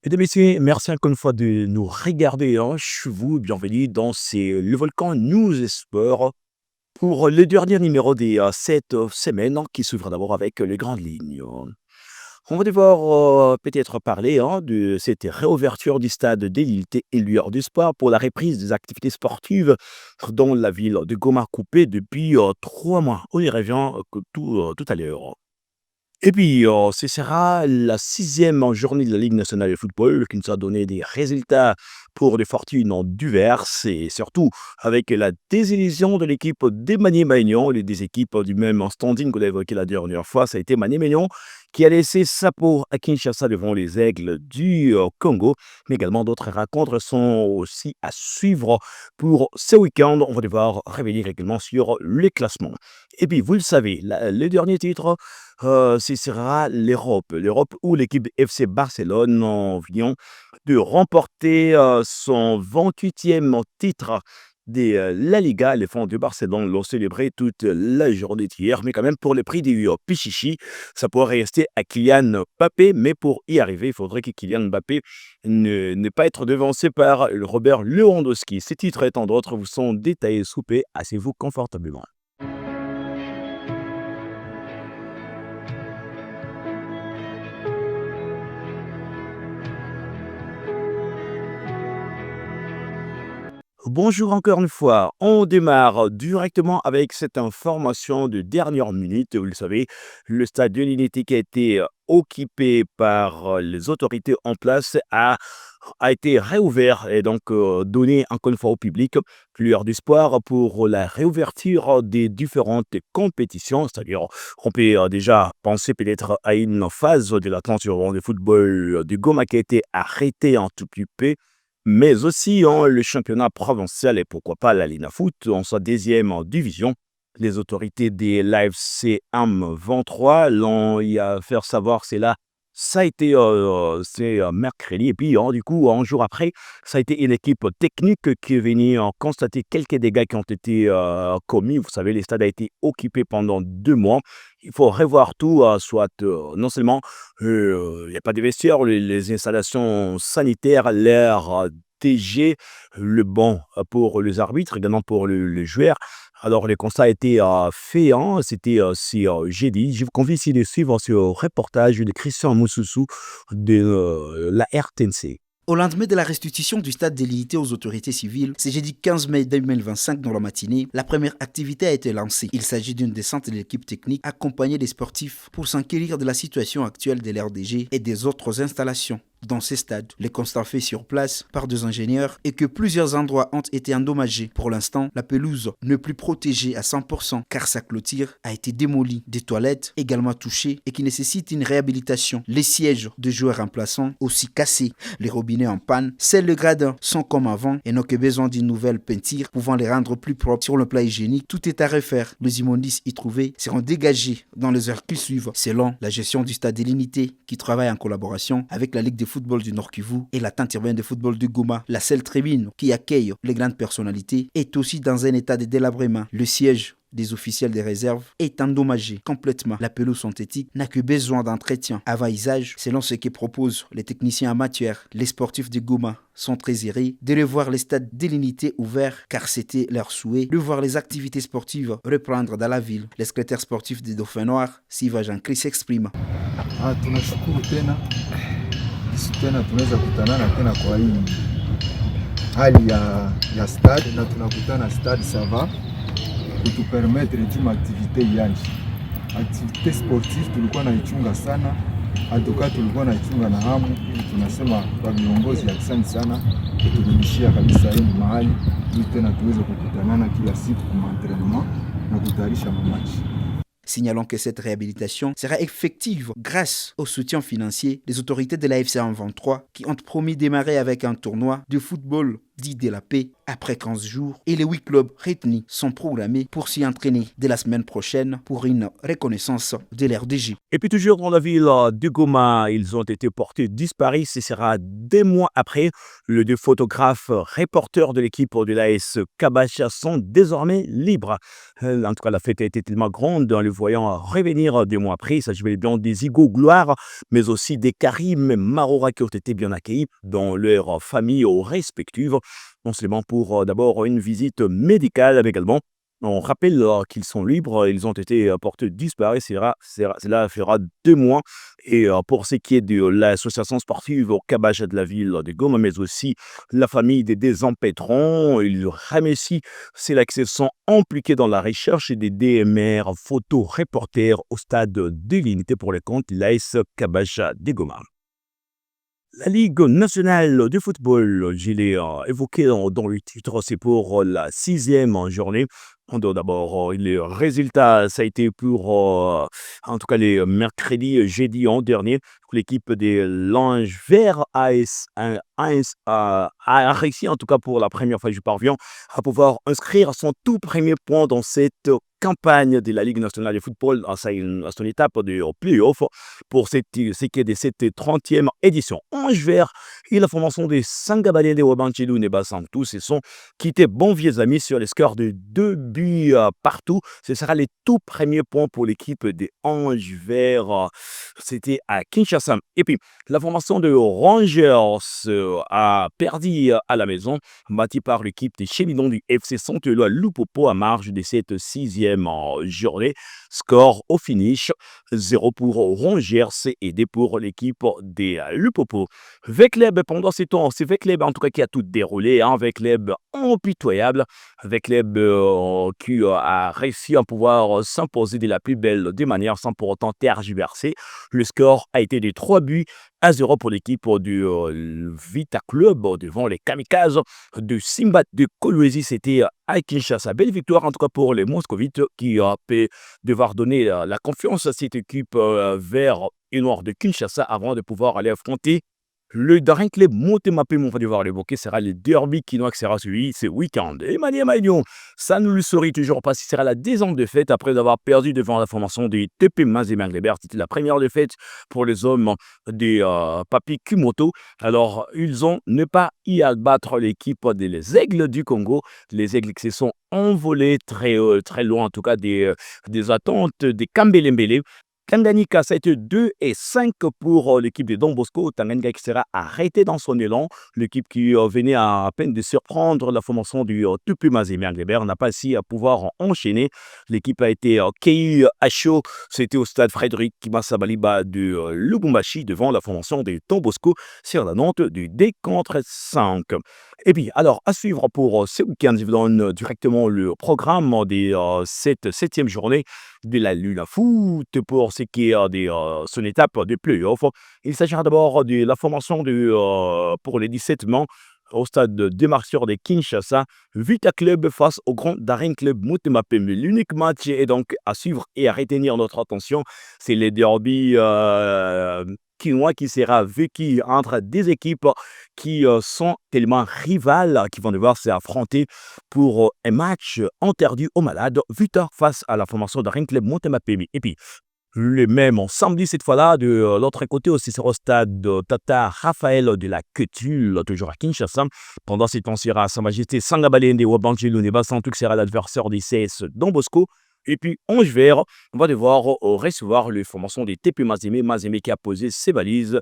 Mesdames, Messieurs, merci encore une fois de nous regarder, hein. Je suis vous, bienvenue dans le Volcan News et Sport pour le dernier numéro cette semaine hein, qui s'ouvre d'abord avec les grandes lignes. On va devoir peut-être parler hein, de cette réouverture du stade d'Élité et Lueur du Sport pour la reprise des activités sportives dans la ville de Goma coupée depuis 3 mois. On y revient tout à l'heure. Et puis, ce sera la sixième journée de la Ligue nationale de football qui nous a donné des résultats pour des fortunes en diverses et surtout avec la désillusion de l'équipe des Magny-Maignan, les des équipes du même standing qu'on a évoqué la dernière fois, ça a été Magny-Maignan qui a laissé sa peau à Kinshasa devant les Aigles du Congo, mais également d'autres rencontres sont aussi à suivre pour ce week-end. On va devoir revenir également sur les classements. Et puis, vous le savez, le dernier titre ce sera l'Europe. L'Europe où l'équipe FC Barcelone en vient de remporter son 28e titre de la Liga. Les fans de Barcelone l'ont célébré toute la journée d'hier, mais quand même pour le prix du Pichichi, ça pourrait rester à Kylian Mbappé, mais pour y arriver, il faudrait que Kylian Mbappé ne pas être devancé par Robert Lewandowski. Ces titres et tant d'autres vous sont détaillés sous P. Asseyez-vous confortablement. Bonjour encore une fois. On démarre directement avec cette information de dernière minute. Vous le savez, le stade de l'Unité qui a été occupé par les autorités en place a été réouvert et donc donné encore une fois au public lueur d'espoir pour la réouverture des différentes compétitions. C'est-à-dire, on peut déjà penser peut-être à une phase de la de football du Goma qui a été arrêtée en tout petit peu mais aussi hein, le championnat provincial et pourquoi pas la Liga Foot en sa deuxième division. Les autorités des l'AFC M23 l'ont y a fait savoir, c'est là, ça a été c'est mercredi et puis hein, du coup un jour après, ça a été une équipe technique qui est venue constater quelques dégâts qui ont été commis. Vous savez, les stades a été occupé pendant 2 mois. Il faut revoir tout, soit non seulement il n'y a pas de vestiaires, les installations sanitaires, l'air TG, le banc pour les arbitres, également pour les joueurs. Alors, le constat a été fait, hein, c'était jeudi. Je vous convie ici de suivre ce reportage de Christian Moussoussou de la RTNC. Au lendemain de la restitution du stade délimité aux autorités civiles, c'est jeudi 15 mai 2025 dans la matinée, la première activité a été lancée. Il s'agit d'une descente de l'équipe technique accompagnée des sportifs pour s'enquérir de la situation actuelle de l'RDG et des autres installations. Dans ces stades, les constats faits sur place par deux ingénieurs et que plusieurs endroits ont été endommagés. Pour l'instant, la pelouse n'est plus protégée à 100% car sa clôture a été démolie. Des toilettes également touchées et qui nécessitent une réhabilitation. Les sièges de joueurs remplaçants aussi cassés. Les robinets en panne. Celles de gradins sont comme avant et n'ont que besoin d'une nouvelle peinture pouvant les rendre plus propres. Sur le plan hygiénique, tout est à refaire. Les immondices y trouvés seront dégagés dans les heures qui suivent selon la gestion du stade délimité qui travaille en collaboration avec la Ligue de football du Nord Kivu et la tente urbaine de football du Goma. La seule tribune qui accueille les grandes personnalités est aussi dans un état de délabrement. Le siège des officiels des réserves est endommagé complètement. La pelouse synthétique n'a que besoin d'entretien avant usage, selon ce que proposent les techniciens amateurs. Les sportifs de Goma sont très irés de revoir les stades délimités ouverts car c'était leur souhait de voir les activités sportives reprendre dans la ville. Le secrétaire sportif des Dauphins Noirs, Siva Jean-Chris, s'exprime. Tunashukuru tena tunaweza kutanana tena kwa hii hali ya stade na tunakutana stade sava kutupermettre tima activite ianji activite sportive tulikuwa naichunga sana atoka tulikuwa naichunga na hamu. Tunasema kwa viongozi asante sana kuturudishia kabisa hii mahali ili tena tuweze kukutanana kila siku kwa entraînement na kutayarisha mamachi. Signalons que cette réhabilitation sera effective grâce au soutien financier des autorités de la FC 23 qui ont promis de démarrer avec un tournoi de football dit de la paix après 15 jours et les 8 clubs retenus sont programmés pour s'y entraîner dès la semaine prochaine pour une reconnaissance de l'RDG. Et puis toujours dans la ville de Goma, ils ont été portés disparus. Ce sera 2 mois après. Les 2 photographes reporters de l'équipe de l'AS Kabacha sont désormais libres. En tout cas, la fête a été tellement grande en les voyant revenir 2 mois après. Il s'agit bien des Igo Gloire, mais aussi des Karim Marora qui ont été bien accueillis dans leurs familles respectives. Non seulement pour d'abord une visite médicale, mais également on rappelle qu'ils sont libres, ils ont été portés disparus, cela fera 2 mois. Et pour ce qui est de l'association sportive au Kabacha de la ville de Goma, mais aussi la famille des désempêtrants, ils remercient ceux-là qui se sont impliqués dans la recherche des DMR photo reporters au stade de l'unité pour le compte de l'AS Kabacha de Goma. La Ligue nationale de football, je l'ai évoqué dans le titre, c'est pour la 6e journée. D'abord, les résultats, ça a été pour, en tout cas, les mercredis, jeudi en dernier, l'équipe des Langes Verts a réussi, en tout cas pour la première fois, je parviens, à pouvoir inscrire son tout premier point dans cette campagne de la Ligue nationale de football à son étape de play-off pour ce qui est de cette 30e édition. Ange Vert et la formation des Sangabalé de Wabanchilou Nebasantou se sont quittés bons vieux amis sur les scores de 2 buts partout. Ce sera les tout premiers points pour l'équipe des Ange Vert. C'était à Kinshasa. Et puis, la formation de Rangers a perdu à la maison, battue par l'équipe des Cheminots du FC Saint-Éloi Lupopo à marge de cette 6e journée. Score au finish, 0 pour Rangers et 2 pour l'équipe des Lupopo. Vecleb, pendant ce temps, c'est Vecleb en tout cas qui a tout déroulé, Vecleb impitoyable, Vecleb qui a réussi à pouvoir s'imposer de la plus belle des manières sans pour autant tergiverser. Le score a été de 3-0 pour l'équipe du Vita Club devant les Kamikazes de Simba de Kolwezi. C'était à Kinshasa. Belle victoire en tout cas pour les Moscovites qui peut devoir donner la confiance à cette équipe vert et noir de Kinshasa avant de pouvoir aller affronter le Daring Club Montemapé, on va devoir l'évoquer, sera le derby quinois qui sera suivi ce week-end. Emmanuel Magnon, ça ne le saurait toujours pas si ce sera la 10e défaite après avoir perdu devant la formation des TP Mazembe Anglebert. C'était la première défaite pour les hommes des Papi Kumoto. Alors, ils ont ne pas y abattre l'équipe des Aigles du Congo. Les Aigles qui se sont envolés très loin, en tout cas des attentes des Kambelembele. Tanganyika, ça a été 2-5 pour l'équipe de Don Bosco. Tanganyika qui sera arrêté dans son élan. L'équipe qui venait à peine de surprendre la formation du Tupi Mazembe Anglebert n'a pas si à pouvoir enchaîner. L'équipe a été cueillie à chaud. C'était au stade Frédéric Kimasabaliba de Lubumbashi devant la formation de Don Bosco sur la note du D contre 5. Et puis, alors, à suivre pour ce week-end, je vous donne directement le programme de cette 7e journée de la Luna Foot pour ce qui est de son étape de play-off. Il s'agira d'abord de la formation pour les 17 membres au stade de Martyrs de Kinshasa, Vita Club face au Grand Daring Club Montemapé. L'unique match est donc à suivre et à retenir notre attention, c'est les derby quinois qui sera vécu entre des équipes qui sont tellement rivales, qui vont devoir s'affronter pour un match interdit aux malades. Vita face à la formation Daring Club Montemapé. Et puis, le même samedi cette fois-là, de l'autre côté aussi, c'est au stade Tata Raphaël de la Quetule, toujours à Kinshasa. Pendant ce temps, sera Sa Majesté Sangabalé de Wabanchilou Nebasantou qui sera l'adversaire des CS Don Bosco. Et puis, Ange Vert, on va devoir recevoir les formations des TP Mazembe. Mazembe qui a posé ses valises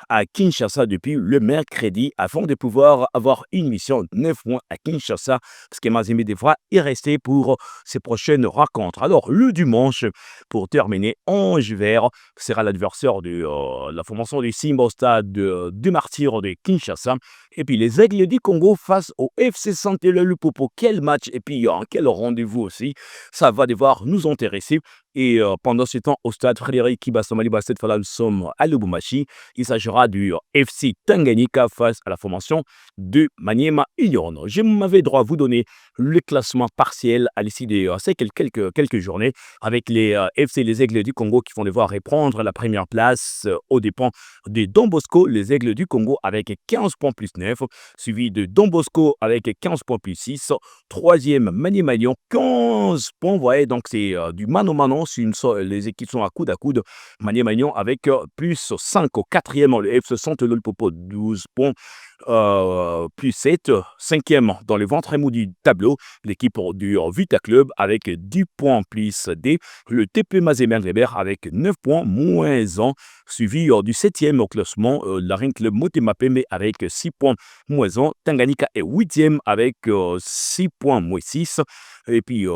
à Kinshasa depuis le mercredi afin de pouvoir avoir une mission de 9 mois à Kinshasa parce que Mazembe devra y rester pour ses prochaines rencontres. Alors, le dimanche, pour terminer, Ange Vert sera l'adversaire de la formation du Simba au stade du Martyr de Kinshasa. Et puis, les Aigles du Congo face au FC Saint-Éloi Lupopo. Quel match et puis quel rendez-vous aussi. Ça va devoir nous intéresser. Et pendant ce temps, au stade Frédéric Kibasamaliba, cette fois-là, nous sommes à Lubumbashi. Il s'agira du FC Tanganyika face à la formation de Maniema Union. Je m'avais droit à vous donner le classement partiel à l'issue de ces quelques journées avec les FC, les Aigles du Congo, qui vont devoir reprendre la première place aux dépens de Don Bosco, les Aigles du Congo avec 15 points plus 9, suivi de Don Bosco avec 15 points plus 6, troisième Maniema Union, 15 points. Vous voyez, donc c'est du mano mano, les équipes sont à coude, Maniema Union avec plus 5 au quatrième, le FC Santelol Popo, 12 points. Plus 7, cinquième dans le ventre mou du tableau, l'équipe du Vita Club avec 10 points plus D, le TP Mazembe Weber avec 9 points moins 1, suivi du 7e au classement, la Ring Club Motema Pembe avec 6 points moins 1, Tanganyika est 8e avec 6 points moins 6, et puis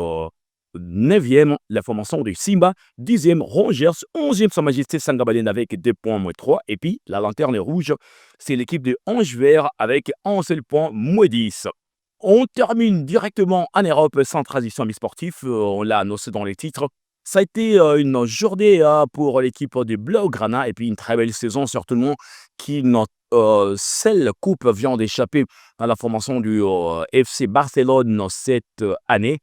9e, la formation de Simba, 10e, Rangers, 11e, Sa Majesté Sangabalène avec 2 points moins 3. Et puis, la lanterne rouge, c'est l'équipe de Ange Vert avec 1 seul point moins 10. On termine directement en Europe sans transition mi-sportif. On l'a annoncé dans les titres. Ça a été une journée pour l'équipe de Blaugrana et puis une très belle saison, surtout qui notre seule coupe vient d'échapper à la formation du FC Barcelone cette année.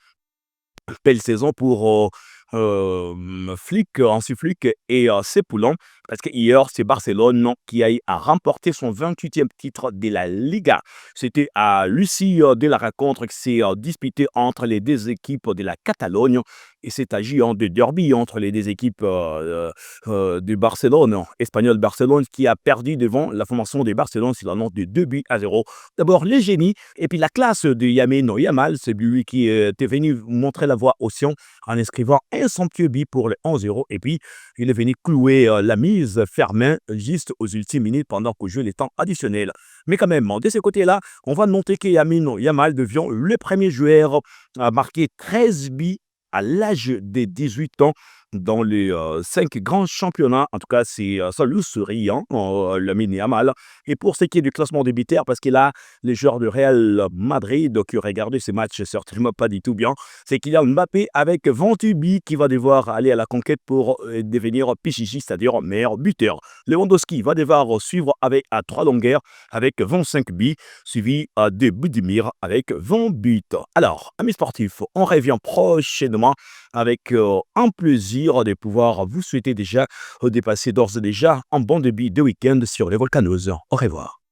Belle saison pour Flick, Hansi Flick et ses poulons, parce que hier, c'est Barcelone qui a remporté son 28e titre de la Liga. C'était à l'issue de la rencontre qui s'est disputée entre les deux équipes de la Catalogne, et c'est agi de derby entre les deux équipes de Barcelone, Espagnol Barcelone, qui a perdu devant la formation de Barcelone sur la note de 2-0. D'abord, les génies, et puis la classe de Lamine Yamal, c'est lui qui était venu montrer la voie au Sion en inscrivant un somptueux but pour le 1-0, et puis il est venu clouer la mise ferme juste aux ultimes minutes pendant qu'on jouait les temps additionnels. Mais quand même, de ce côté-là, on va noter que Lamine Yamal devient le premier joueur à marquer 13 buts à l'âge de 18 ans dans les 5 grands championnats. En tout cas, c'est salut souriant, Lamine Yamal. Et pour ce qui est du classement des buteurs, parce que là, les joueurs de Real Madrid qui ont regardé ces matchs certainement pas du tout bien, c'est qu'il y a Mbappé avec 28 buts qui va devoir aller à la conquête pour devenir Pichichi, c'est-à-dire meilleur buteur. Lewandowski va devoir suivre à 3 longueurs avec 25 buts, suivi de Budimir avec 20 buts. Alors, amis sportifs, on revient prochainement avec un plaisir de pouvoir vous souhaiter déjà de passer d'ores et déjà un bon début de week-end sur les Volcanos. Au revoir.